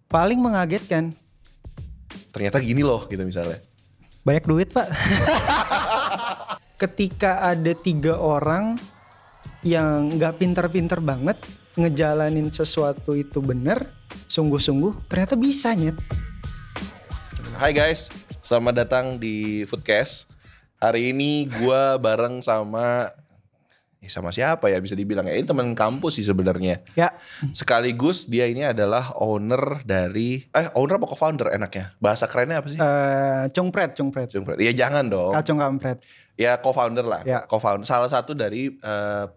Paling mengagetkan, Ternyata gini loh gitu misalnya. banyak duit pak. Ketika ada 3 orang yang gak pinter-pinter banget ngejalanin sesuatu itu bener, sungguh-sungguh, ternyata bisa nyet. Hai guys, selamat datang di Foodcast. Hari ini gua bareng sama siapa ya bisa dibilang ya, ini teman kampus sih sebenarnya. Ya, Sekaligus dia ini adalah owner dari owner apa co-founder enaknya? Bahasa kerennya apa sih? cungpret. Ya jangan dong. Kacung kampret. Ya co-founder lah. Ya. Co-founder salah satu dari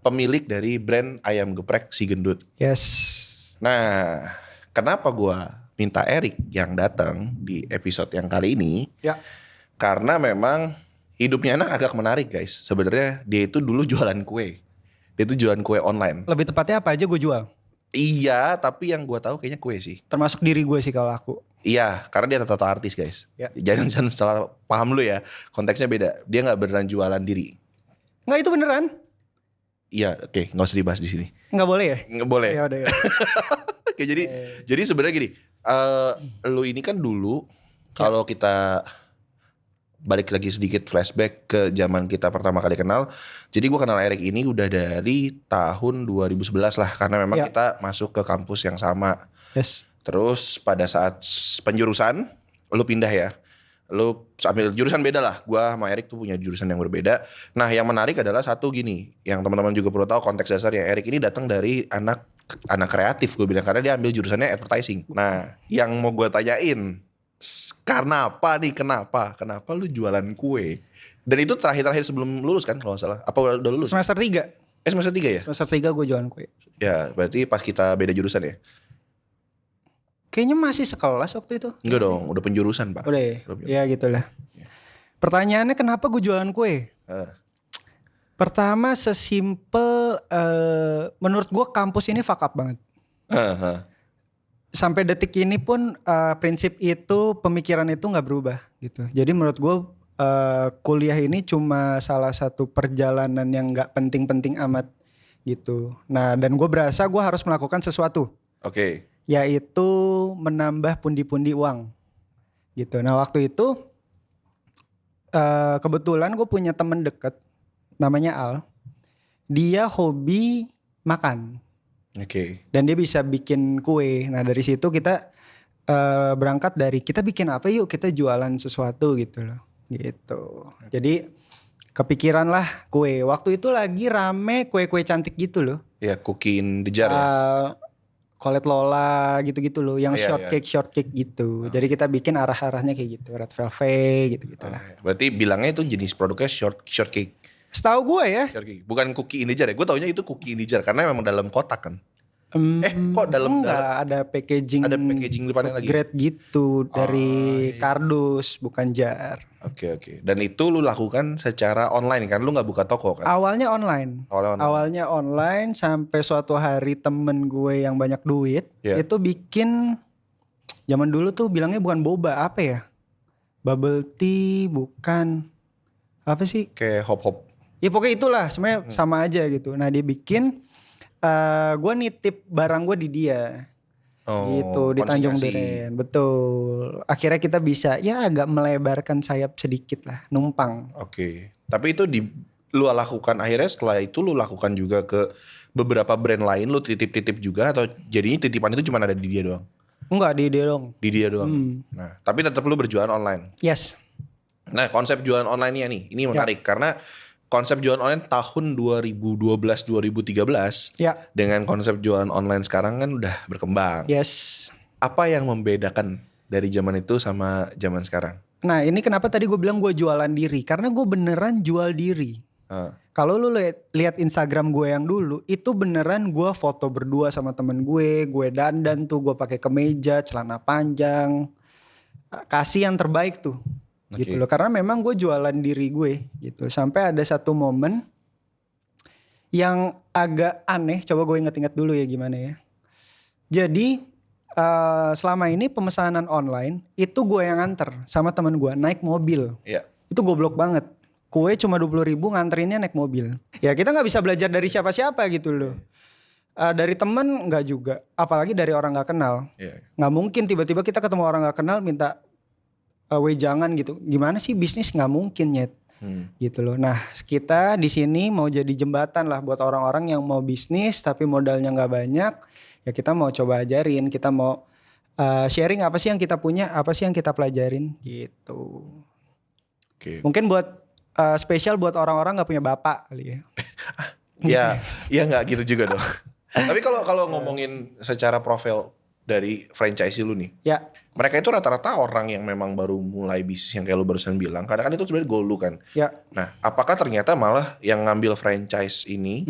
pemilik dari brand ayam geprek Si Gendut. Yes. Nah, kenapa gua minta Erik yang datang di episode yang kali ini? Ya. Karena memang hidupnya anak agak menarik guys. Sebenarnya dia itu dulu jualan kue. Dia itu jualan kue online. Lebih tepatnya apa aja gue jual. Iya, tapi yang gue tahu kayaknya kue sih. Termasuk diri gue sih kalau aku. Iya, karena dia tato artis guys. Ya. Jangan salah paham lu ya. Konteksnya beda. Dia nggak beneran jualan diri. Nggak, itu beneran? Iya, oke, nggak usah dibahas di sini. Nggak boleh ya? Nggak boleh. Ya udah. Oke, jadi sebenarnya gini. Lu ini kan dulu kalau kita balik lagi sedikit flashback ke zaman kita pertama kali kenal. Jadi gue kenal Erik ini udah dari tahun 2011 lah. Karena memang kita masuk ke kampus yang sama. Yes. Terus pada saat penjurusan, lu pindah ya. Lu ambil jurusan beda lah. Gue sama Erik tuh punya jurusan yang berbeda. Nah yang menarik adalah satu gini. Yang teman-teman juga perlu tahu konteks dasarnya. Erik ini datang dari anak kreatif gue bilang. Karena dia ambil jurusannya advertising. Nah yang mau gue tanyain, karena apa nih? Kenapa lu jualan kue? Dan itu terakhir sebelum lulus kan kalau nggak salah. Apa udah lulus? Semester 3. Semester 3 ya? Semester 3 gue jualan kue. Ya berarti pas kita beda jurusan ya? Kayaknya masih sekelas waktu itu. Enggak dong, udah penjurusan pak. Udah ya gitulah. Pertanyaannya kenapa gue jualan kue? Pertama sesimpel menurut gue kampus ini fuck up banget. Sampai detik ini pun prinsip itu, pemikiran itu gak berubah gitu. Jadi menurut gue kuliah ini cuma salah satu perjalanan yang gak penting-penting amat gitu. Nah dan gue berasa gue harus melakukan sesuatu. Oke. Yaitu menambah pundi-pundi uang gitu. Nah waktu itu kebetulan gue punya temen deket namanya Al. Dia hobi makan. Oke. Dan dia bisa bikin kue. Nah dari situ kita berangkat dari kita bikin apa yuk, kita jualan sesuatu gitu loh. Gitu. Jadi kepikiran lah kue. Waktu itu lagi rame kue-kue cantik gitu loh. Ya cookie in the jar ya. Colette Lola gitu-gitu loh, yang Iya. shortcake gitu. Jadi kita bikin arah-arahnya kayak gitu, red velvet gitu-gitu lah. Berarti bilangnya itu jenis produknya shortcake. Setahu gue ya. Shortcake. Bukan cookie in the jar ya. Gue taunya itu cookie in the jar karena memang dalam kotak kan. Kok dalam ada packaging. Ada packaging depannya lagi. Grade gitu dari kardus, bukan jar. Oke. Dan itu lu lakukan secara online kan? Lu nggak buka toko kan? Awalnya online. Awalnya online sampai suatu hari temen gue yang banyak duit itu bikin, zaman dulu tuh bilangnya bukan boba, apa ya? Bubble tea, bukan. Apa sih? Kayak hop-hop. Ya pokoknya itulah, sebenarnya sama aja gitu. Nah dia bikin, gue nitip barang gue di dia. Gitu di Tanjung Duren. Betul. Akhirnya kita bisa ya agak melebarkan sayap sedikit lah, numpang. Oke. Tapi itu lu lakukan akhirnya setelah itu lu lakukan juga ke beberapa brand lain, lu titip-titip juga atau jadinya titipan itu cuma ada di dia doang? Enggak, di dia dong. Di dia doang. Nah, tapi tetap lu berjualan online. Yes. Nah, konsep jualan online-nya nih, ini menarik karena konsep jualan online tahun 2012-2013 dengan konsep jualan online sekarang kan udah berkembang. Yes. Apa yang membedakan dari zaman itu sama zaman sekarang? Nah ini kenapa tadi gue bilang gue jualan diri. Karena gue beneran jual diri. Kalau lu lihat Instagram gue yang dulu, itu beneran gue foto berdua sama temen gue dandan tuh, gue pakai kemeja, celana panjang, kasih yang terbaik tuh. Gitu loh, karena memang gue jualan diri gue gitu. Sampai ada satu momen yang agak aneh, coba gue inget-inget dulu ya gimana ya. Jadi selama ini pemesanan online itu gue yang nganter sama temen gue naik mobil. Itu goblok banget. Kue cuma 20.000 nganterinnya naik mobil. Ya kita gak bisa belajar dari siapa-siapa gitu loh. Dari temen nggak juga, apalagi dari orang nggak kenal. Nggak mungkin tiba-tiba kita ketemu orang nggak kenal minta wejangan gitu. Gimana sih bisnis, nggak mungkin Nyet. Gitu loh. Nah kita di sini mau jadi jembatan lah buat orang-orang yang mau bisnis tapi modalnya nggak banyak. Ya kita mau coba ajarin, kita mau sharing apa sih yang kita punya, apa sih yang kita pelajarin gitu. Mungkin buat spesial buat orang-orang nggak punya bapak kali ya. Ya nggak gitu juga dong. Tapi kalau ngomongin secara profil dari franchise lu nih, ya mereka itu rata-rata orang yang memang baru mulai bisnis yang kayak lu barusan bilang. Karena kan itu sebenarnya goal lu kan. Ya. Nah, apakah ternyata malah yang ngambil franchise ini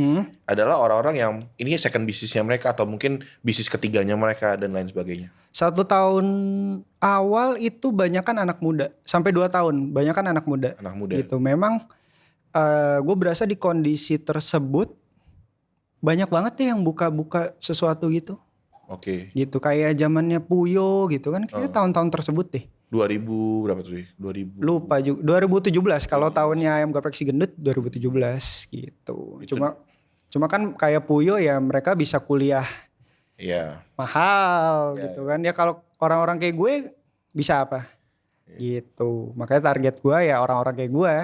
adalah orang-orang yang ini second bisnisnya mereka atau mungkin bisnis ketiganya mereka dan lain sebagainya? 1 tahun awal itu banyak kan anak muda, sampai 2 tahun banyak kan anak muda. Anak muda. Gitu. Memang gue berasa di kondisi tersebut banyak banget deh yang buka-buka sesuatu gitu. Gitu kayak zamannya Puyo gitu kan, kita tahun-tahun tersebut deh. 2000 berapa tuh? 2000. Lupa juga. 2017 kalau tahunnya Ayam Geprek Si Gendut 2017 gitu. Cuma kan kayak Puyo ya mereka bisa kuliah. Iya. Mahal gitu kan. Ya kalau orang-orang kayak gue bisa apa? Gitu. Makanya target gue ya orang-orang kayak gue.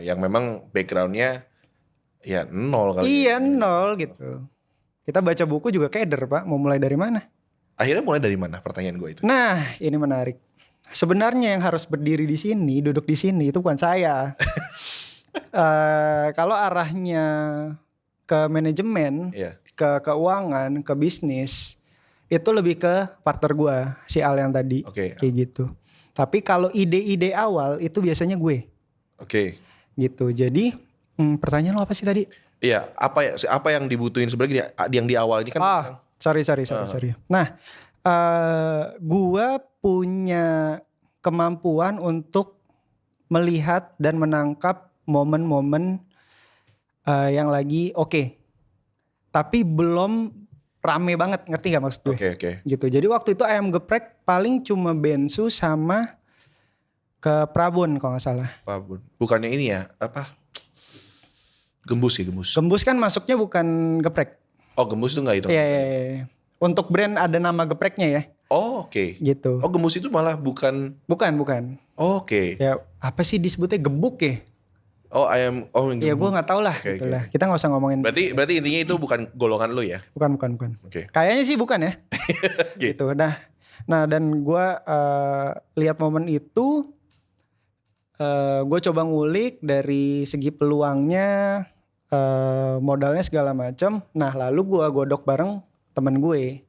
Yang memang backgroundnya ya 0 kali. Iya 0 gitu. Kita baca buku juga keder Pak. Mau mulai dari mana? Akhirnya mulai dari mana pertanyaan gue itu? Nah ini menarik. Sebenarnya yang harus berdiri di sini, duduk di sini itu bukan saya. Kalau arahnya ke manajemen, ke keuangan, ke bisnis, itu lebih ke partner gue, si Al yang tadi, kayak gitu. Tapi kalau ide-ide awal itu biasanya gue. Gitu. Jadi pertanyaan lo apa sih tadi? Iya, apa yang dibutuhin sebenarnya yang di awal ini kan? Sorry. Nah, gua punya kemampuan untuk melihat dan menangkap momen-momen yang lagi oke. Tapi belum rame banget, ngerti gak maksud gue? Gitu. Jadi waktu itu Ayam Geprek paling cuma Bensu sama ke Prabon kalau gak salah. Prabon. Bukannya ini ya, apa? Gembus. Gembus kan masuknya bukan geprek. Oh Gembus itu gak itu? Iya. Untuk brand ada nama gepreknya ya. Oh oke. Gitu. Oh Gembus itu malah bukan? Bukan. Oh, oke. Ya apa sih disebutnya gebuk ya? Oh ayam, ya gue gak tahu lah gitu lah. Kita gak usah ngomongin. Berarti intinya itu bukan golongan lu ya? Bukan. Kayaknya sih bukan ya. Gitu. Nah dan gue lihat momen itu. Gue coba ngulik dari segi peluangnya, modalnya segala macam. Nah lalu gue godok bareng temen gue,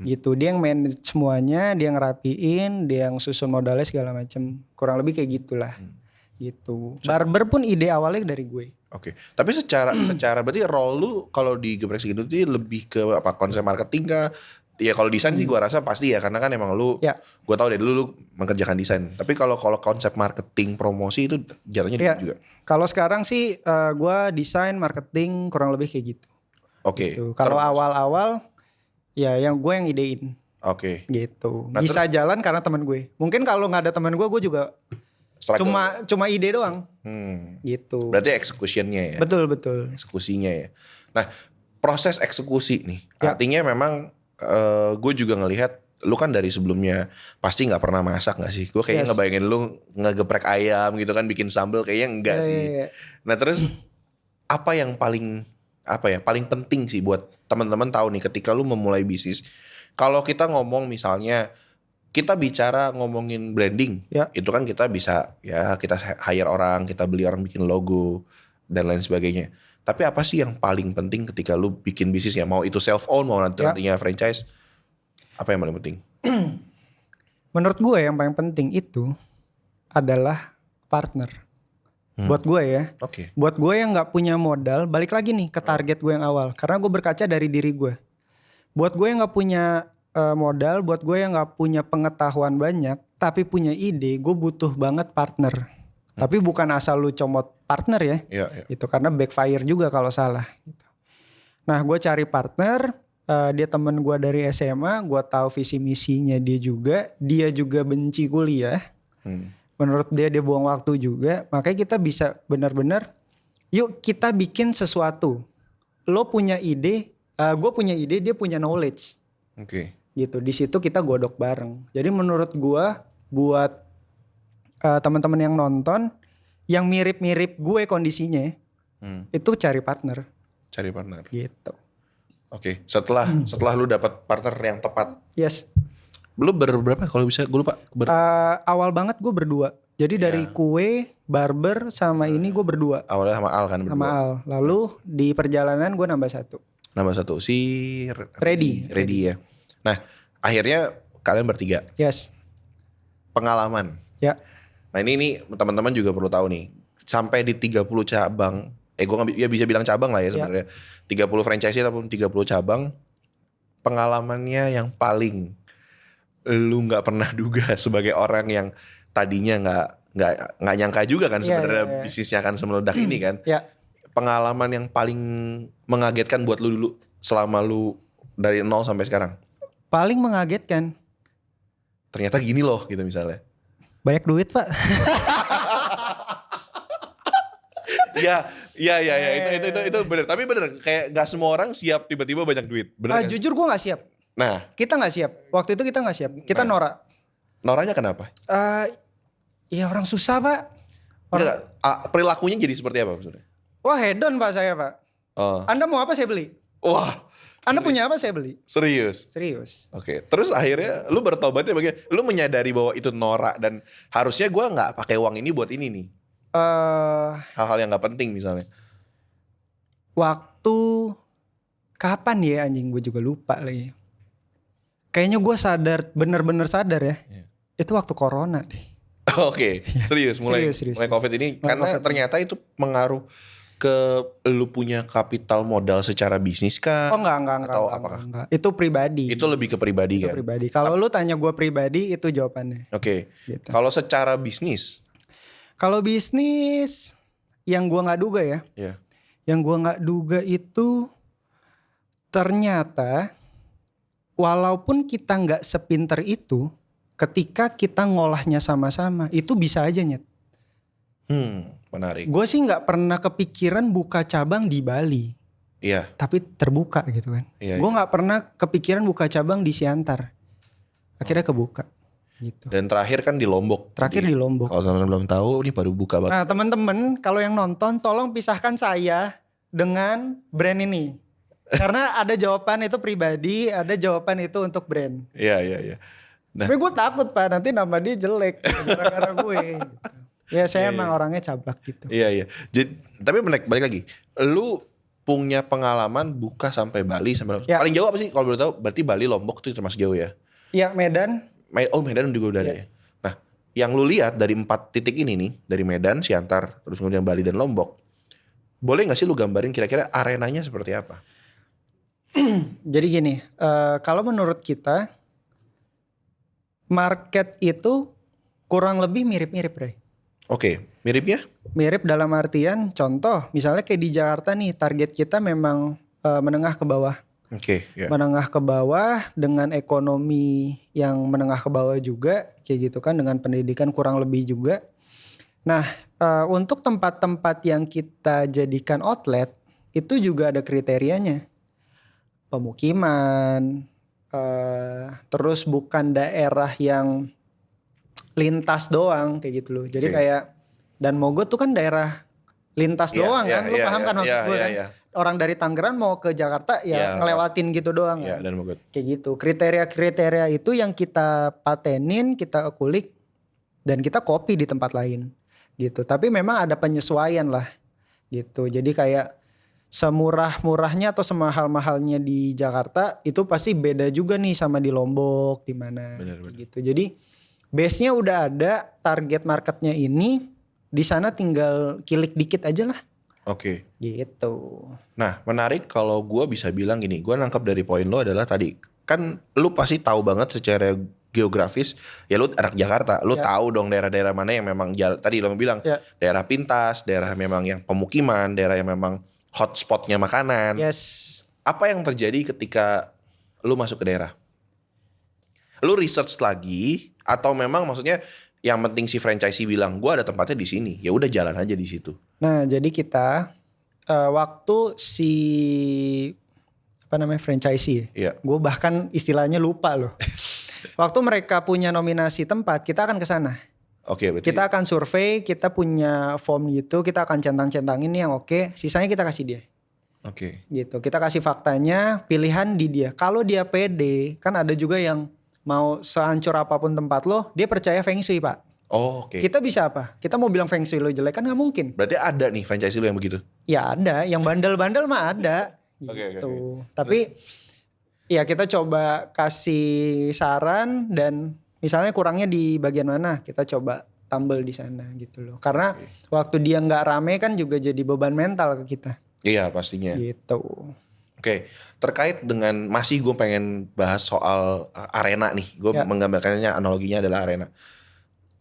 gitu. Dia yang manage semuanya, dia yang ngerapiin, dia yang susun modalnya segala macam. Kurang lebih kayak gitulah, gitu. Barber pun ide awalnya dari gue. Tapi secara berarti role lu kalau di Geprek Si Gendut itu lebih ke apa, konsep marketing kah? Ya kalau desain sih gue rasa pasti ya, karena kan emang lu, gue tahu dari dulu lu mengerjakan desain. Tapi kalau konsep marketing promosi itu jatuhnya juga. Kalau sekarang sih gue desain marketing kurang lebih kayak gitu. Gitu. Kalau awal-awal ya yang gue yang idein. Gitu. Nah, bisa jalan karena teman gue. Mungkin kalau nggak ada teman gue juga cuma ide doang. Gitu. Berarti executionnya ya. Betul. Eksekusinya ya. Nah proses eksekusi nih, artinya memang gue juga ngelihat lu kan dari sebelumnya pasti nggak pernah masak nggak sih? Gue kayaknya ngebayangin lu ngegeprek ayam gitu kan, bikin sambal, kayaknya enggak sih. Nah terus apa yang paling penting sih buat teman-teman tahu nih ketika lu memulai bisnis? Kalau kita ngomong misalnya kita bicara ngomongin branding, itu kan kita bisa ya kita hire orang, kita beli orang bikin logo dan lain sebagainya. Tapi apa sih yang paling penting ketika lu bikin bisnis ya? Mau itu self own, mau nantinya franchise. Apa yang paling penting? Menurut gue yang paling penting itu adalah partner. Buat gue ya. Buat gue yang gak punya modal, balik lagi nih ke target gue yang awal. Karena gue berkaca dari diri gue. Buat gue yang gak punya modal, buat gue yang gak punya pengetahuan banyak, tapi punya ide, gue butuh banget partner. Tapi bukan asal lu comot partner ya. Itu karena backfire juga kalau salah. Gitu. Nah gue cari partner, dia temen gue dari SMA, gue tahu visi misinya dia juga benci kuliah. Menurut dia buang waktu juga, makanya kita bisa benar-benar, yuk kita bikin sesuatu. Lo punya ide, Gue punya ide, dia punya knowledge. Oke. Gitu. Di situ kita godok bareng. Jadi menurut gue buat teman-teman yang nonton yang mirip-mirip gue kondisinya, itu cari partner. Cari partner. Gitu. Oke. Setelah lu dapat partner yang tepat. Yes. Lu berberapa kalau bisa? Gue lupa. Awal banget gue berdua. Jadi dari kue, barber sama ini gue berdua. Awalnya sama Al kan berdua. Sama Al. Lalu di perjalanan gue nambah satu. Si Ready ya. Nah, akhirnya kalian bertiga. Yes. Pengalaman. Ya. Nah, ini teman-teman juga perlu tahu nih. Sampai di 30 cabang. Gue ya bisa bilang cabang lah ya sebenarnya. 30 franchise ataupun 30 cabang. Pengalamannya yang paling lu nggak pernah duga sebagai orang yang tadinya nggak nyangka juga kan sebenarnya bisnisnya akan semeledak ini kan. Ya. Pengalaman yang paling mengagetkan buat lu dulu selama lu dari 0 sampai sekarang? Paling mengagetkan. Ternyata gini loh gitu misalnya. Banyak duit pak. Ya, itu bener. Tapi bener, kayak gak semua orang siap tiba-tiba banyak duit. Bener kan? Jujur gue gak siap. Nah. Kita gak siap. Waktu itu kita gak siap. Kita norak. Noranya kenapa? Ya orang susah pak. Perilakunya jadi seperti apa maksudnya? Wah hedon pak saya pak. Anda mau apa saya beli? Wah. Anda punya apa saya beli? Serius? Oke. Terus akhirnya lu bertobatnya bagaimana? Lu menyadari bahwa itu norak dan harusnya gue gak pakai uang ini buat ini nih. Hal-hal yang gak penting misalnya. Waktu kapan ya anjing, gue juga lupa lagi. Kayaknya gue sadar, bener-bener sadar ya. Itu waktu corona deh. Oke. Serius mulai COVID ini. Karena ternyata itu mengaruh ke lu punya kapital modal secara bisnis kah? Oh enggak. Atau apakah? Enggak. Itu pribadi. Itu lebih ke pribadi kan? Pribadi. Kalau lu tanya gue pribadi itu jawabannya. Oke. Gitu. Kalau secara bisnis? Kalau bisnis yang gue nggak duga ya. Yeah. Yang gue nggak duga itu ternyata walaupun kita nggak sepinter itu, ketika kita ngolahnya sama-sama itu bisa aja nyet. Menarik. Gue sih nggak pernah kepikiran buka cabang di Bali. Iya. Tapi terbuka gitu kan. Gue nggak pernah kepikiran buka cabang di Siantar. Akhirnya kebuka. Gitu. Dan terakhir kan di Lombok. Di Lombok. Kalau teman-teman belum tahu, ini baru buka banget. Nah teman-teman, kalau yang nonton, tolong pisahkan saya dengan brand ini. Karena ada jawaban itu pribadi, ada jawaban itu untuk brand. Iya. Nah. Tapi gue takut pak, nanti nama dia jelek gara-gara gue. Gitu. Ya saya emang orangnya cablak gitu. Iya. Jadi, tapi balik lagi, lu punya pengalaman buka sampai Bali sampai paling jauh apa sih? Kalau boleh tahu, berarti Bali Lombok itu termasuk jauh ya? Iya Medan. Medan juga udah ada ya. Nah, yang lu lihat dari 4 titik ini nih, dari Medan, Siantar, terus kemudian Bali dan Lombok, boleh nggak sih lu gambarin kira-kira arenanya seperti apa? Jadi gini, kalau menurut kita market itu kurang lebih mirip-mirip, Ray. Oke, miripnya? Mirip dalam artian contoh, misalnya kayak di Jakarta nih, target kita memang menengah ke bawah. Oke. Menengah ke bawah dengan ekonomi yang menengah ke bawah juga, kayak gitu kan, dengan pendidikan kurang lebih juga. Nah, untuk tempat-tempat yang kita jadikan outlet itu juga ada kriterianya. Pemukiman, terus bukan daerah yang lintas doang kayak gitu loh. Jadi kayak Dan Mogot tuh kan daerah lintas doang kan. Lu paham kan maksud gue kan? Orang dari Tangerang mau ke Jakarta ngelewatin gitu doang kan. Dan Mogot. Kayak gitu. Kriteria-kriteria itu yang kita patenin, kita kulik dan kita copy di tempat lain gitu. Tapi memang ada penyesuaian lah gitu. Jadi kayak semurah-murahnya atau semahal-mahalnya di Jakarta itu pasti beda juga nih sama di Lombok di mana gitu. Jadi base-nya udah ada, target marketnya ini, di sana tinggal kilik dikit aja lah. Oke. Gitu. Nah, menarik kalau gue bisa bilang gini, gue nangkap dari poin lo adalah tadi kan lu pasti tahu banget secara geografis, ya lu anak Jakarta, lu tahu dong daerah-daerah mana yang memang tadi lo bilang daerah pintas, daerah memang yang pemukiman, daerah yang memang hotspotnya makanan. Yes. Apa yang terjadi ketika lu masuk ke daerah? Lu research lagi atau memang maksudnya yang penting si franchisee bilang gue ada tempatnya di sini, ya udah jalan aja di situ. Nah, jadi kita waktu si apa namanya, franchisee. Iya. Gue bahkan istilahnya lupa loh. Waktu mereka punya nominasi tempat, kita akan ke sana. Oke, berarti Kita akan survei, kita punya form gitu, kita akan centang-centangin yang oke, sisanya kita kasih dia. oke. Gitu. Kita kasih faktanya, pilihan di dia. Kalau dia pede, kan ada juga yang mau sehancur apapun tempat lo, dia percaya feng shui, Pak. Oh, oke. Kita bisa apa? Kita mau bilang feng shui lo jelek kan nggak mungkin. Berarti ada nih franchise lu yang begitu. Ya ada, yang bandel-bandel mah ada. Oke, Gitu. oke. Tapi ya kita coba kasih saran dan misalnya kurangnya di bagian mana, kita coba tambal di sana gitu loh. Karena waktu dia nggak rame kan juga jadi beban mental ke kita. Iya, pastinya. Gitu. Oke, terkait dengan masih gue pengen bahas soal arena nih. Gue Ya. menggambarkannya analoginya adalah arena.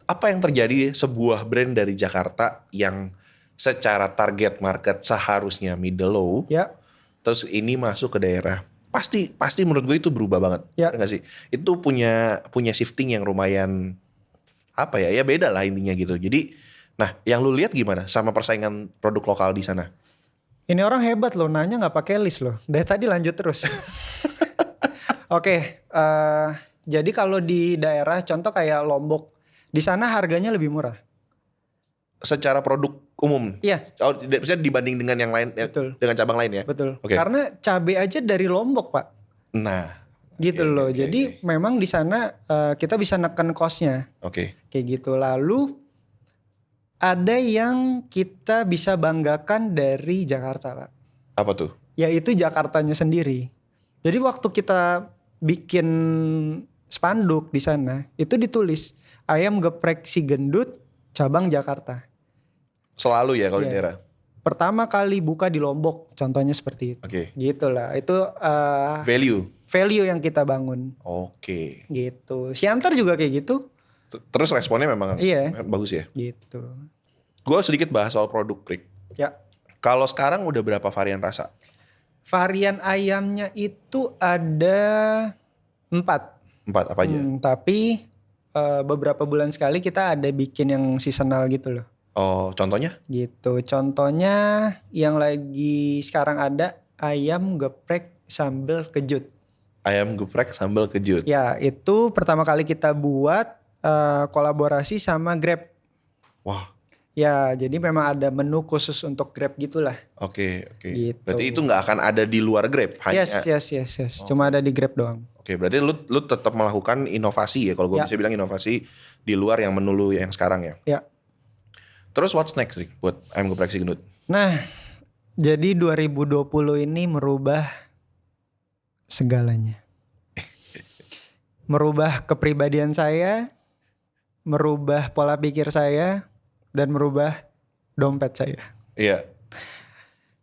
Apa yang terjadi sebuah brand dari Jakarta yang secara target market seharusnya middle low, Ya. terus ini masuk ke daerah. Pasti menurut gue itu berubah banget. Ya. Bener gak sih? Itu punya shifting yang lumayan apa ya? Ya beda lah intinya gitu. Jadi, nah yang lu lihat gimana sama persaingan produk lokal di sana? Ini orang hebat loh, nanya nggak pakai list loh. Dari tadi lanjut terus. Oke, jadi kalau di daerah contoh kayak Lombok, di sana harganya lebih murah. Secara produk umum? Iya. Oh, misalnya dibanding dengan yang lain, Betul. dengan cabang lain ya? Betul. Oke. Karena cabai aja dari Lombok, Pak. Nah. Gitu Oke, loh. oke, Jadi oke. memang di sana kita bisa neken cost-nya. Oke. Kayak gitu. Lalu ada yang kita bisa banggakan dari Jakarta, Pak. Apa tuh? Yaitu Jakartanya sendiri. Jadi waktu kita bikin spanduk di sana, itu ditulis ayam geprek si gendut cabang Jakarta. Selalu ya kalau di Iya. daerah? Pertama kali buka di Lombok, contohnya seperti itu. Oke. Gitu lah. Itu Value? yang kita bangun. Oke. Gitu. Siantar juga kayak gitu. Terus responnya memang Iya. bagus ya? Gitu. Gue sedikit bahas soal produk, Rick. Ya. Kalau sekarang udah berapa varian rasa? Varian ayamnya itu ada 4. 4 apa aja? Tapi beberapa bulan sekali kita ada bikin yang seasonal gitu loh. Oh, contohnya? Gitu. Contohnya yang lagi sekarang ada ayam geprek sambal kejut. Ayam geprek sambal kejut. Ya, itu pertama kali kita buat kolaborasi sama Grab. Wah, Ya, jadi memang ada menu khusus untuk Grab gitulah. oke. Gitu. Berarti itu nggak akan ada di luar Grab? Hanya... Yes. Cuma ada di Grab doang. Oke, berarti lu tetap melakukan inovasi ya, kalau gue Ya. bisa bilang inovasi di luar yang menu lu yang sekarang ya. Ya. Terus what's next, Rick, buat ayam geprek si gendut? Nah, jadi 2020 ini merubah segalanya. Merubah kepribadian saya, merubah pola pikir saya, dan merubah dompet saya. Iya.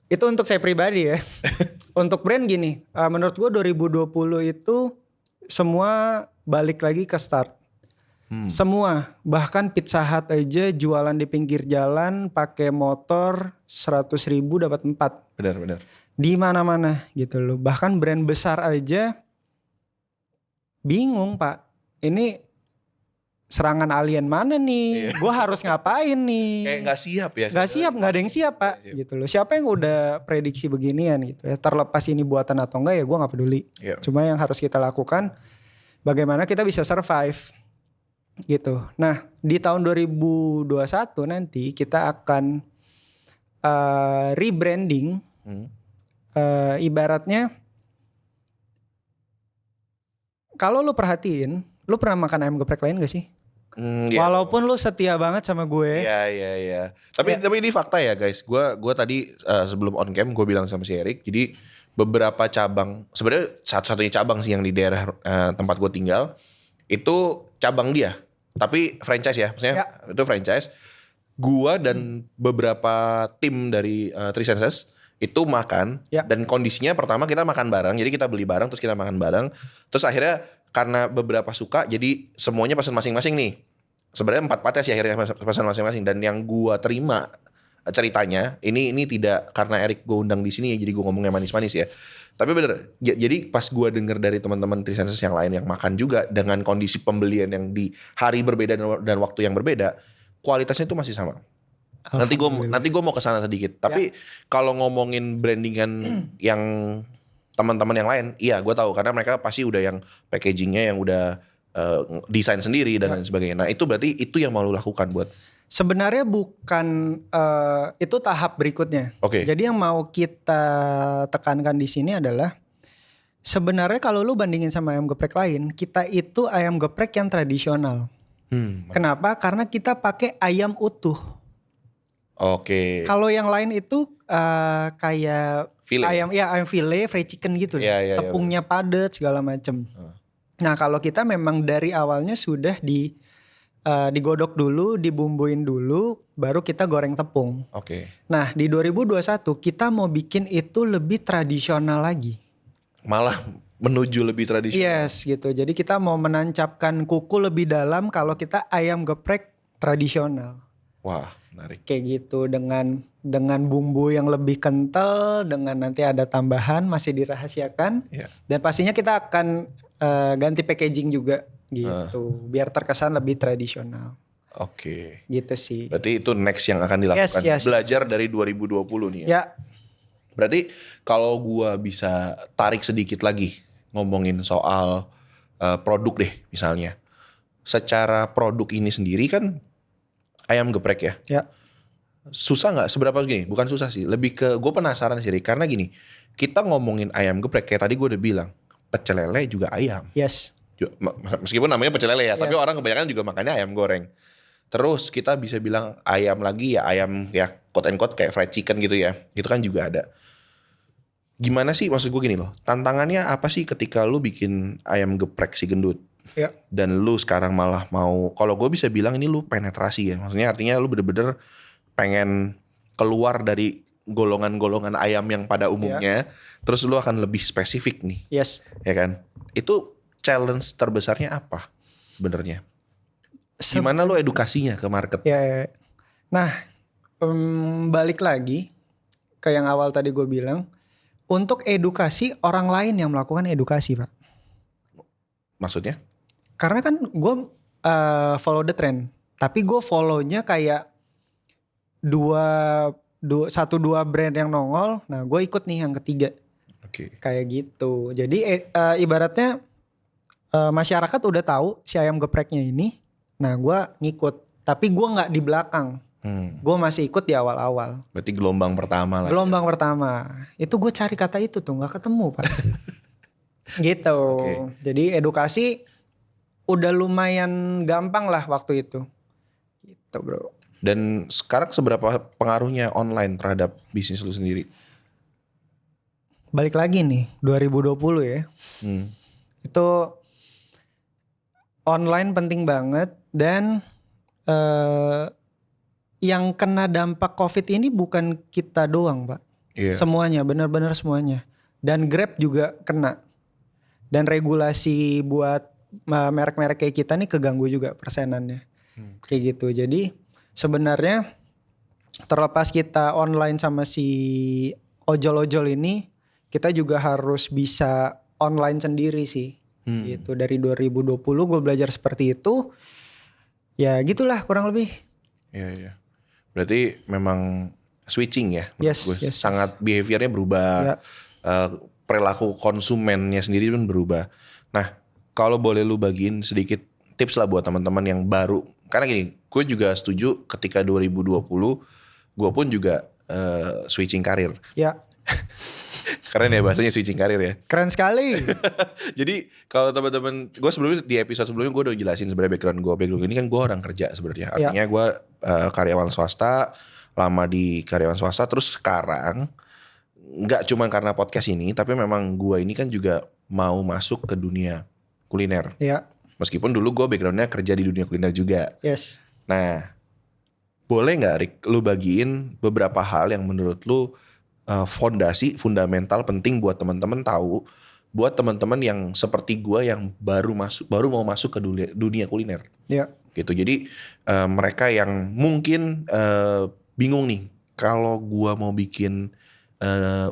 Itu untuk saya pribadi ya. Untuk brand gini, menurut gue 2020 itu semua balik lagi ke start. Semua, bahkan Pizza Hut aja jualan di pinggir jalan pakai motor 100.000 dapat 4. Benar. Di mana-mana gitu loh. Bahkan brand besar aja bingung, Pak. Ini serangan alien mana nih? Iya. Gue harus ngapain nih? Kayak nggak siap ya? Nggak siap, nggak ada yang siap, Pak. Iya. Gitu loh. Siapa yang udah prediksi beginian gitu ya? Terlepas ini buatan atau enggak ya gue nggak peduli. Iya. Cuma yang harus kita lakukan, bagaimana kita bisa survive gitu. Nah, di tahun 2021 nanti kita akan rebranding. Ibaratnya kalau lu perhatiin, lu pernah makan ayam geprek lain gak sih? Iya. Walaupun lu setia banget sama gue. Iya. Tapi ini fakta ya guys. Gue tadi sebelum on cam gue bilang sama si Erik. Jadi beberapa cabang, sebenarnya satu-satunya cabang sih yang di daerah tempat gue tinggal itu cabang dia. Tapi franchise ya, maksudnya itu franchise. Gua dan beberapa tim dari Three Senses itu makan dan kondisinya pertama kita makan bareng. Jadi kita beli bareng terus kita makan bareng. Terus akhirnya karena beberapa suka jadi semuanya pesan masing-masing nih. Sebenarnya 4 pates ya akhirnya pesan masing-masing. Dan yang gua terima ceritanya ini tidak karena Erik gue undang di sini ya, jadi gue ngomongnya manis-manis ya. Tapi bener, jadi pas gue denger dari teman-teman Three Senses yang lain yang makan juga dengan kondisi pembelian yang di hari berbeda dan waktu yang berbeda, kualitasnya itu masih sama. Nanti gue mau kesana sedikit. Tapi kalau ngomongin brandingan yang teman-teman yang lain, iya gue tahu karena mereka pasti udah yang packagingnya yang udah desain sendiri dan lain sebagainya. Nah itu berarti itu yang mau lu lakukan buat? Sebenarnya bukan itu tahap berikutnya. Oke. Jadi yang mau kita tekankan di sini adalah sebenarnya kalau lu bandingin sama ayam geprek lain, kita itu ayam geprek yang tradisional. Kenapa? Karena kita pakai ayam utuh. Oke. Kalau yang lain itu kayak File. ayam file, fried chicken gitu, Iya, tepungnya padat segala macem. Nah kalau kita memang dari awalnya sudah digodok dulu, dibumbuin dulu, baru kita goreng tepung. Oke. Nah di 2021 kita mau bikin itu lebih tradisional lagi. Malah menuju lebih tradisional. Yes gitu. Jadi kita mau menancapkan kuku lebih dalam kalau kita ayam geprek tradisional. Wah, menarik. Kayak gitu dengan bumbu yang lebih kental, dengan nanti ada tambahan masih dirahasiakan. Yeah. Dan pastinya kita akan ganti packaging juga gitu, biar terkesan lebih tradisional. Oke. Gitu sih. Berarti itu next yang akan dilakukan. Yes. Belajar dari 2020 nih ya. Ya. Berarti kalau gua bisa tarik sedikit lagi ngomongin soal produk deh misalnya. Secara produk ini sendiri kan ayam geprek ya. Ya. Susah nggak? Seberapa gini? Bukan susah sih. Lebih ke gue penasaran sih, Rick. Karena gini, kita ngomongin ayam geprek kayak tadi gue udah bilang, pecel lele juga ayam. Yes. Meskipun namanya pecel lele ya, Yes. tapi orang kebanyakan juga makannya ayam goreng. Terus kita bisa bilang ayam lagi ya ayam ya quote and quote kayak fried chicken gitu ya. Itu kan juga ada. Gimana sih maksud gue gini loh. Tantangannya apa sih ketika lu bikin ayam geprek si gendut? Ya. Dan lu sekarang malah mau, kalau gue bisa bilang ini lu penetrasi ya. Maksudnya artinya lu bener-bener pengen keluar dari golongan-golongan ayam yang pada umumnya. Terus lu akan lebih spesifik nih. Yes. Ya kan? Itu challenge terbesarnya apa sebenarnya? Gimana lu edukasinya ke market? Ya. Nah, balik lagi ke yang awal tadi gue bilang. Untuk edukasi orang lain yang melakukan edukasi, Pak. Maksudnya? Karena kan gue follow the trend. Tapi gue follownya kayak satu dua brand yang nongol. Nah gue ikut nih yang ketiga. Oke. Kayak gitu. Jadi ibaratnya masyarakat udah tahu si ayam gepreknya ini. Nah gue ngikut. Tapi gue gak di belakang. Gue masih ikut di awal-awal. Berarti gelombang pertama lah. Gelombang pertama. Itu gue cari kata itu tuh gak ketemu, Pak. Gitu. Okay. Jadi edukasi udah lumayan gampang lah waktu itu. Gitu bro. Dan sekarang seberapa pengaruhnya online terhadap bisnis lu sendiri? Balik lagi nih 2020 ya. Itu online penting banget. Dan yang kena dampak COVID ini bukan kita doang Pak. Yeah. Semuanya, benar-benar semuanya. Dan Grab juga kena. Dan regulasi buat merek-merek kayak kita nih keganggu juga persenannya. Kayak gitu. Jadi sebenarnya terlepas kita online sama si ojol-ojol ini, kita juga harus bisa online sendiri sih. Gitu. Dari 2020 gue belajar seperti itu. Ya gitulah kurang lebih. Iya. Berarti memang switching ya. Yes. Sangat behaviornya berubah. Perilaku konsumennya sendiri pun berubah. Nah, kalau boleh lu bagiin sedikit tips lah buat teman-teman yang baru. Karena gini, gue juga setuju ketika 2020 gue pun juga switching karir. Ya. Keren ya bahasanya switching karir ya. Keren sekali. Jadi kalau teman-teman, gue sebelumnya di episode sebelumnya gue udah jelasin sebenarnya background gue. Background ini kan gue orang kerja sebenarnya. Artinya gue karyawan swasta, lama di karyawan swasta. Terus sekarang nggak cuma karena podcast ini, tapi memang gue ini kan juga mau masuk ke dunia kuliner. Ya. Meskipun dulu gue backgroundnya kerja di dunia kuliner juga. Yes. Nah, boleh nggak Rick, lu bagiin beberapa hal yang menurut lu fundamental penting buat teman-teman tahu, buat teman-teman yang seperti gue yang baru mau masuk ke dunia kuliner. Ya. Gitu. Jadi mereka yang mungkin bingung nih, kalau gue mau bikin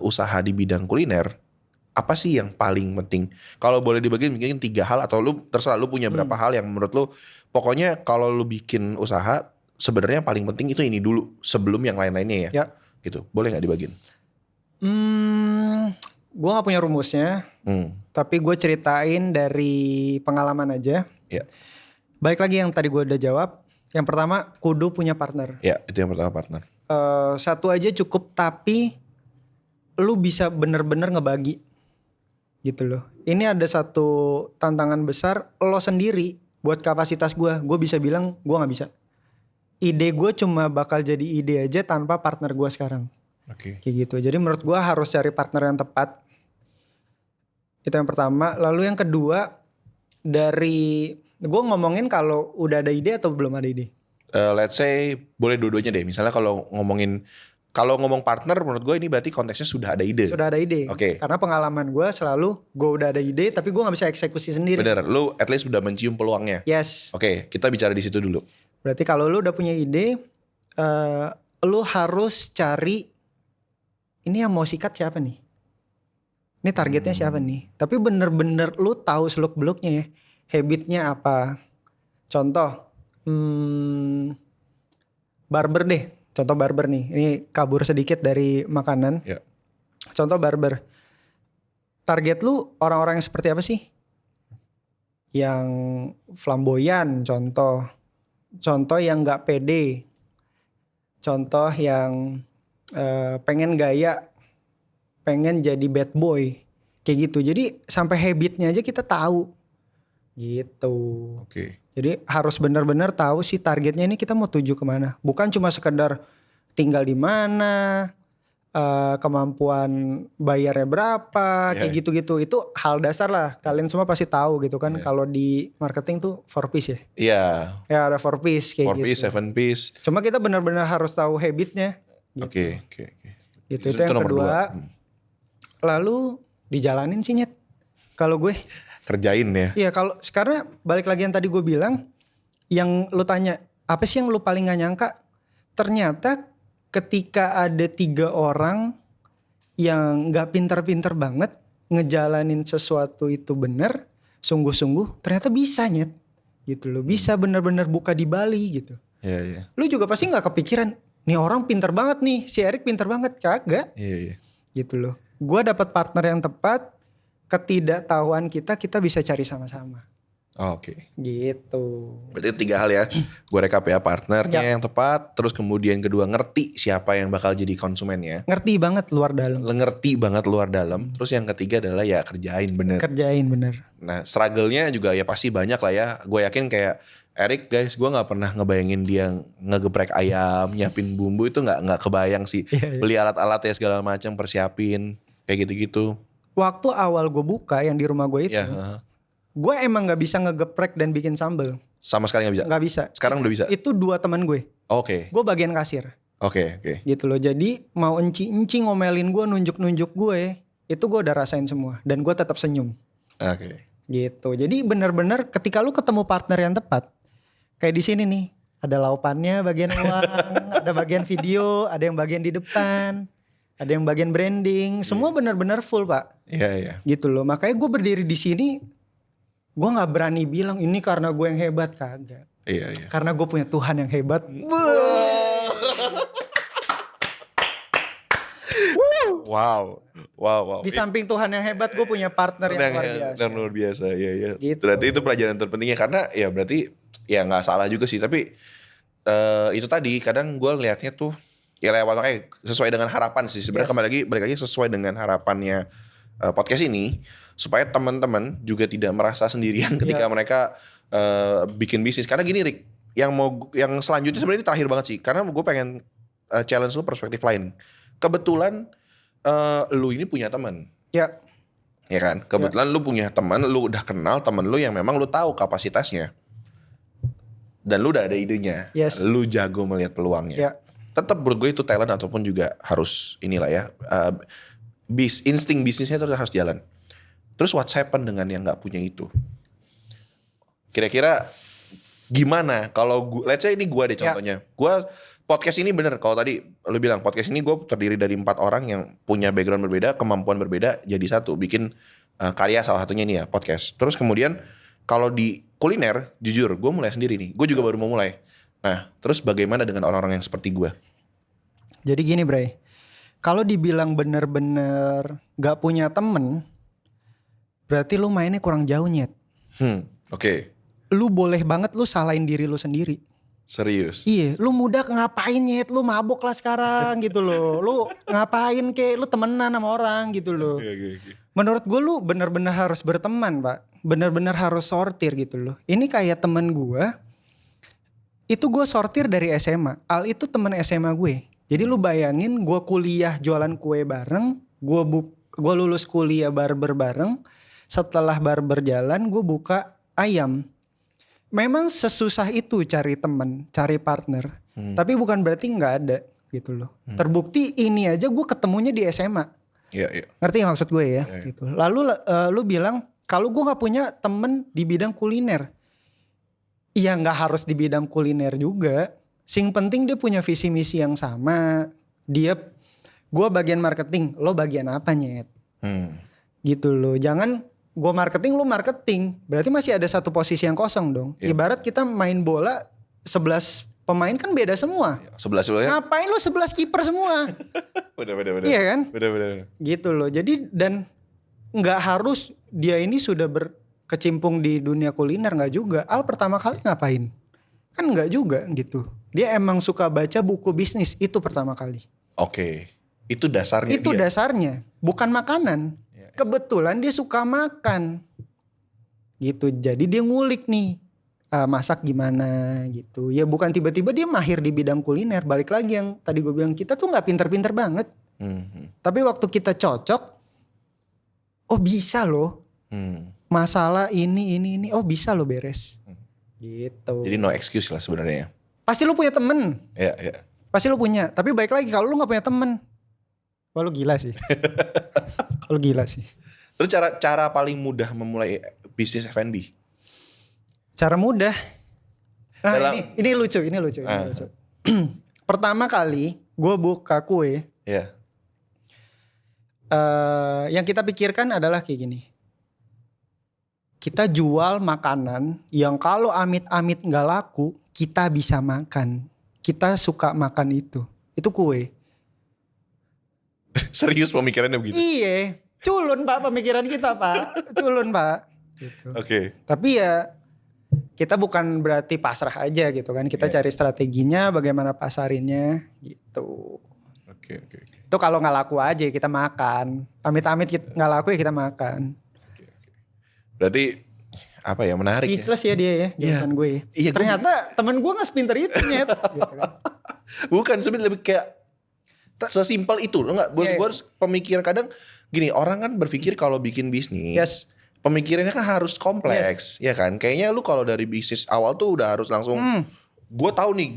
usaha di bidang kuliner, apa sih yang paling penting? Kalau boleh dibagi mungkin 3 hal atau lu terserah lu punya berapa hal yang menurut lu, pokoknya kalau lu bikin usaha sebenarnya paling penting itu ini dulu sebelum yang lain-lainnya ya. Gitu. Boleh nggak dibagiin? Gue gak punya rumusnya, tapi gue ceritain dari pengalaman aja. Ya. Balik lagi yang tadi gue udah jawab. Yang pertama, kudu punya partner. Ya, itu yang pertama, partner. Satu aja cukup, tapi lu bisa bener-bener ngebagi gitu loh. Ini ada satu tantangan besar, lo sendiri buat kapasitas gue bisa bilang gue gak bisa. Ide gue cuma bakal jadi ide aja tanpa partner gue sekarang. Oke. Kayak gitu. Jadi menurut gue harus cari partner yang tepat. Itu yang pertama. Lalu yang kedua, dari gue ngomongin kalau udah ada ide atau belum ada ide. Let's say boleh dua-duanya deh. Misalnya kalau ngomong partner, menurut gue ini berarti konteksnya sudah ada ide. Sudah ada ide. Oke. Karena pengalaman gue selalu gue udah ada ide tapi gue gak bisa eksekusi sendiri. Bener, lu at least udah mencium peluangnya. Yes. Oke, kita bicara di situ dulu. Berarti kalau lu udah punya ide, lu harus cari ini yang mau sikat siapa nih? Ini targetnya siapa nih? Tapi bener-bener lu tahu seluk-beluknya ya. Habitnya apa? Contoh, barber deh. Contoh barber nih. Ini kabur sedikit dari makanan. Ya. Contoh barber. Target lu orang-orang yang seperti apa sih? Yang flamboyan, contoh yang gak pede, contoh yang pengen gaya, pengen jadi bad boy, kayak gitu. Jadi sampai habitnya aja kita tahu gitu. Oke. Jadi harus benar-benar tahu sih targetnya ini kita mau tuju kemana. Bukan cuma sekedar tinggal di mana, kemampuan bayarnya berapa, kayak gitu-gitu. Itu hal dasar lah. Kalian semua pasti tahu gitu kan. Kalau di marketing tuh 4 piece ya. Iya. Ya ada 4 piece kayak 4 piece, gitu. 7 piece. Cuma kita benar-benar harus tahu habitnya. Gitu. Oke. Gitu itu yang kedua. Lalu dijalanin sih Nyet. Kalau gue kerjain ya. Iya, kalau karena balik lagi yang tadi gue bilang, yang lu tanya apa sih yang lu paling gak nyangka? Ternyata ketika ada 3 orang yang gak pinter-pinter banget ngejalanin sesuatu itu bener, sungguh-sungguh, ternyata bisa Nyet. Gitu loh, bisa bener-bener buka di Bali gitu. Iya. Lu juga pasti gak kepikiran, nih orang pinter banget nih, si Erik pinter banget, kagak. Iya. Gitu loh. Gue dapat partner yang tepat, ketidaktahuan kita bisa cari sama-sama. Oke. Gitu. Berarti 3 hal ya. Gue rekap ya, partnernya yang tepat, terus kemudian kedua ngerti siapa yang bakal jadi konsumennya. Ngerti banget luar dalam. Ngerti banget luar dalam. Terus yang ketiga adalah ya kerjain bener. Kerjain bener. Nah struggle-nya juga ya pasti banyak lah ya. Gue yakin kayak Erik guys, gue gak pernah ngebayangin dia ngegeprek ayam, nyiapin bumbu itu gak kebayang sih. Beli alat-alat ya segala macam, persiapin kayak gitu-gitu. Waktu awal gue buka yang di rumah gue itu, gue emang gak bisa ngegeprek dan bikin sambal. Sama sekali gak bisa? Gak bisa. Sekarang udah bisa? Itu 2 teman gue. Oke. Gue bagian kasir. Oke. Gitu loh, jadi mau enci-enci ngomelin gue, nunjuk-nunjuk gue, itu gue udah rasain semua. Dan gue tetap senyum. Oke. Gitu, jadi benar-benar ketika lu ketemu partner yang tepat, kayak di sini nih, ada laupannya bagian uang, ada bagian video, ada yang bagian di depan, ada yang bagian branding, semua benar-benar full Pak. Iya. Gitu loh, makanya gue berdiri di sini, gue nggak berani bilang ini karena gue yang hebat, kagak. Iya. Karena gue punya Tuhan yang hebat. Wow. Di samping Tuhan yang hebat, gue punya partner yang luar biasa. Dan luar biasa, iya. Gitu. Berarti itu pelajaran terpentingnya karena ya berarti ya nggak salah juga sih, tapi itu tadi kadang gue liatnya tuh ya lewat sesuai dengan harapan sih sebenarnya. Balik lagi sesuai dengan harapannya podcast ini supaya teman-teman juga tidak merasa sendirian ketika mereka bikin bisnis. Karena gini Rick, yang selanjutnya sebenarnya ini terakhir banget sih, karena gue pengen challenge lu perspektif lain. Kebetulan lu ini punya teman. Ya kan? Kebetulan lu punya teman, lu udah kenal teman lu yang memang lu tahu kapasitasnya. Dan lu udah ada idenya. Lu jago melihat peluangnya. Tetap menurut gue itu talent ataupun juga harus inilah ya. Insting bisnisnya itu harus jalan. Terus what's happen dengan yang gak punya itu? Kira-kira gimana kalau gue, let's say ini gue deh contohnya. Gue podcast ini bener, kalau tadi lu bilang podcast ini gue terdiri dari 4 orang yang punya background berbeda, kemampuan berbeda, jadi satu, bikin karya salah satunya ini ya, podcast. Terus kemudian kalau di kuliner, jujur gue mulai sendiri nih, gue juga baru mau mulai. Nah terus bagaimana dengan orang-orang yang seperti gue? Jadi gini Bray, Kalau dibilang bener-bener gak punya temen, berarti lu mainnya kurang jauh Nyet. Oke. Lu boleh banget lu salahin diri lu sendiri. Serius? Iya, lu muda ngapain Nyet, lu mabok lah sekarang gitu loh. Lu ngapain kek, lu temenan sama orang gitu loh. Okay. Menurut gue lu bener-bener harus berteman Pak. Bener-bener harus sortir gitu loh. Ini kayak temen gue, itu gue sortir dari SMA. Al itu temen SMA gue. Jadi lu bayangin gue kuliah jualan kue bareng, gue lulus kuliah barber bareng, setelah barber jalan gue buka ayam. Memang sesusah itu cari temen, cari partner. Tapi bukan berarti nggak ada gitu loh. Terbukti ini aja gue ketemunya di SMA. Iya. Ngerti maksud gue ya? Iya. Gitu. Lalu lu bilang kalau gue nggak punya temen di bidang kuliner, iya nggak harus di bidang kuliner juga. Sing penting dia punya visi misi yang sama. Gue bagian marketing, lo bagian apa Nyet? Gitu loh. Jangan gue marketing, lo marketing. Berarti masih ada satu posisi yang kosong dong. Iya. Ibarat kita main bola 11 pemain kan beda semua. 11 ya? Ngapain lo 11 kiper semua? Bener. Iya kan? Bener. Gitu loh. Jadi dan nggak harus dia ini sudah berkecimpung di dunia kuliner, nggak juga. Al pertama kali ngapain? Kan nggak juga gitu. Dia emang suka baca buku bisnis itu pertama kali. Oke. Itu dasarnya Itu dia. dasarnya, bukan makanan. Ya. Kebetulan dia suka makan. Gitu. Jadi dia ngulik nih. Masak gimana gitu. Ya bukan tiba-tiba dia mahir di bidang kuliner. Balik lagi yang tadi gue bilang, kita tuh gak pinter-pinter banget. Tapi waktu kita cocok, oh bisa loh. Masalah ini, oh bisa loh beres. Gitu. Jadi no excuse lah sebenarnya. Pasti lu punya temen. Iya. Pasti lu punya. Tapi baik lagi kalau lu gak punya temen. Wah lu gila sih. Lu gila sih. Terus cara paling mudah memulai bisnis F&B? Cara mudah. Nah ini lucu. Lucu. Pertama kali gue buka kue. Iya. Yang kita pikirkan adalah kayak gini. Kita jual makanan yang kalau amit-amit gak laku, kita bisa makan. Kita suka makan itu. Itu kue. Serius pemikirannya begitu? Iya. Culun Pak pemikiran kita Pak. Culun Pak. Gitu. Oke. Tapi ya kita bukan berarti pasrah aja gitu kan. Kita cari strateginya, bagaimana pasarinnya gitu. Oke. Itu kalau gak laku aja kita makan. Amit-amit gak laku ya kita makan. Berarti apa ya, menarik ya. Speechless ya dia ya jawaban gue. Iya, ternyata temen gue gak sepinter itu Nyet. Gitu kan. Bukan, sebenarnya lebih kayak sesimpel itu. Lo gak, gue harus pemikiran kadang gini, orang kan berpikir kalau bikin bisnis, pemikirannya kan harus kompleks, ya kan? Kayaknya lu kalau dari bisnis awal tuh udah harus langsung, gue tahu nih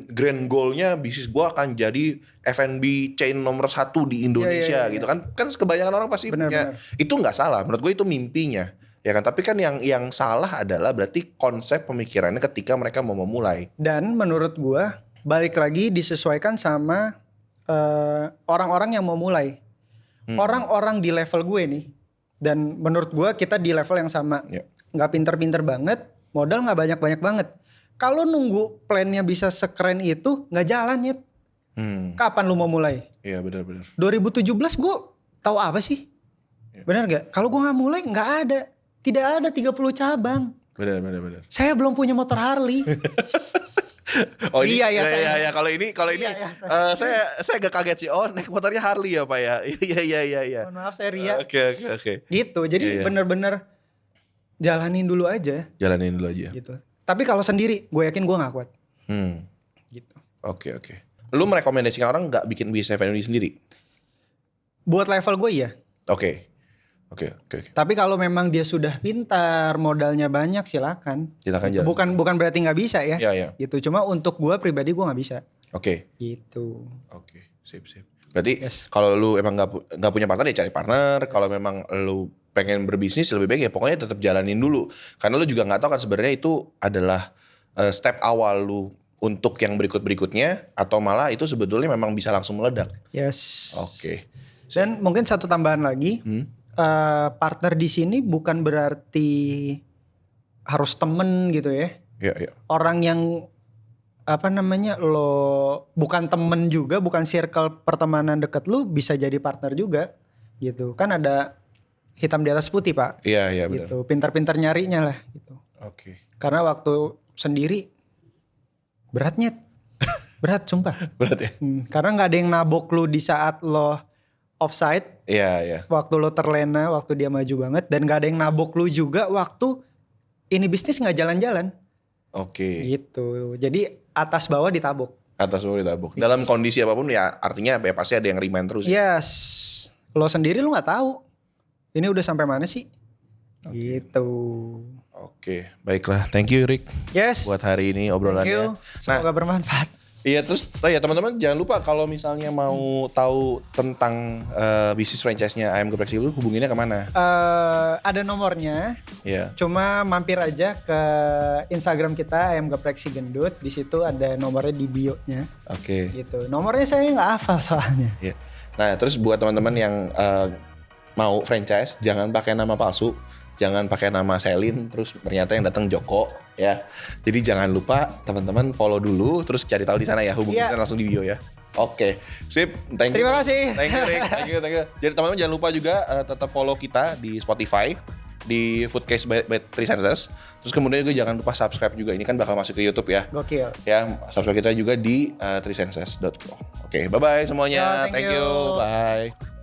grand goalnya bisnis gue akan jadi F&B chain nomor 1 di Indonesia gitu kan? Kan kebanyakan orang pasti punya. Itu nggak salah, menurut gue itu mimpinya, ya kan? Tapi kan yang salah adalah berarti konsep pemikirannya ketika mereka mau memulai. Dan menurut gue balik lagi disesuaikan sama orang-orang yang mau mulai. Orang-orang di level gue nih. Dan menurut gue kita di level yang sama. Gak pinter-pinter banget, modal gak banyak-banyak banget. Kalau nunggu plannya bisa sekeren itu gak jalan Nyet. Kapan lu mau mulai? Iya benar-benar. 2017 gue tahu apa sih? Benar gak? Kalau gue gak mulai gak ada. Tidak ada 30 cabang. Benar. Saya belum punya motor Harley. Oh ini, iya. Kalau ini, saya agak kaget sih. Oh naik motornya Harley ya Pak ya. Iya. Mohon maaf saya Ria. Oke. Gitu. Jadi bener-bener jalanin dulu aja. Gitu. Tapi kalau sendiri, gue yakin gue nggak kuat. Gitu. Oke. Lu merekomendasikan orang nggak bikin bisnis F&B sendiri? Buat level gue iya. Oke. Tapi kalau memang dia sudah pintar, modalnya banyak, silakan jalan. Bukan berarti nggak bisa ya. Iya. Gitu. Cuma untuk gue pribadi gue nggak bisa. Oke. Gitu. Oke. Sip. Berarti kalau lu emang nggak punya partner ya cari partner. Kalau memang lu pengen berbisnis lebih baik ya pokoknya tetap jalanin dulu. Karena lu juga nggak tahu kan sebenarnya itu adalah step awal lu untuk yang berikutnya atau malah itu sebetulnya memang bisa langsung meledak. Yes. Oke. Dan mungkin satu tambahan lagi. Partner di sini bukan berarti harus temen gitu ya. Iya. Orang yang lo bukan temen juga, bukan circle pertemanan deket lu, bisa jadi partner juga gitu. Kan ada hitam di atas putih Pak. Iya benar. Gitu. Pintar-pintar nyarinya lah gitu. Oke. Karena waktu sendiri beratnya berat sumpah. Berat ya. Karena nggak ada yang nabok lu di saat lo offside. Iya. Waktu lo terlena, waktu dia maju banget, dan nggak ada yang nabok lu juga waktu ini bisnis nggak jalan-jalan. Oke. Gitu. Jadi atas bawah ditabok. Dalam kondisi apapun ya artinya ya pasti ada yang remind terus. Yes. Lo sendiri lu nggak tahu. Ini udah sampai mana sih? Gitu. Oke, baiklah. Thank you Rick. Yes. Buat hari ini obrolannya. Thank you. Semoga bermanfaat. Iya terus teman-teman jangan lupa kalau misalnya mau tahu tentang bisnis franchise-nya Ayam Geprek Siul, hubunginnya kemana? Ada nomornya. Iya. Cuma mampir aja ke Instagram kita Ayam Geprek Si Gendut. Di situ ada nomornya di bio-nya. Oke. Gitu. Nomornya saya nggak hafal soalnya. Iya. Nah terus buat teman-teman yang mau franchise, jangan pakai nama palsu. Jangan pakai nama Selin, terus ternyata yang datang Joko ya. Jadi jangan lupa teman-teman follow dulu, terus cari tahu di sana ya, hubungi kita langsung di bio ya. Oke, sip. Terima kasih. Thank you Rick, thank you. Jadi teman-teman jangan lupa juga tetap follow kita di Spotify, di Foodcase by Three Senses. Terus kemudian juga jangan lupa subscribe juga, ini kan bakal masuk ke YouTube ya. Gokil. Ya, subscribe kita juga di threesenses.co. Oke, bye-bye semuanya. Thank you. Bye.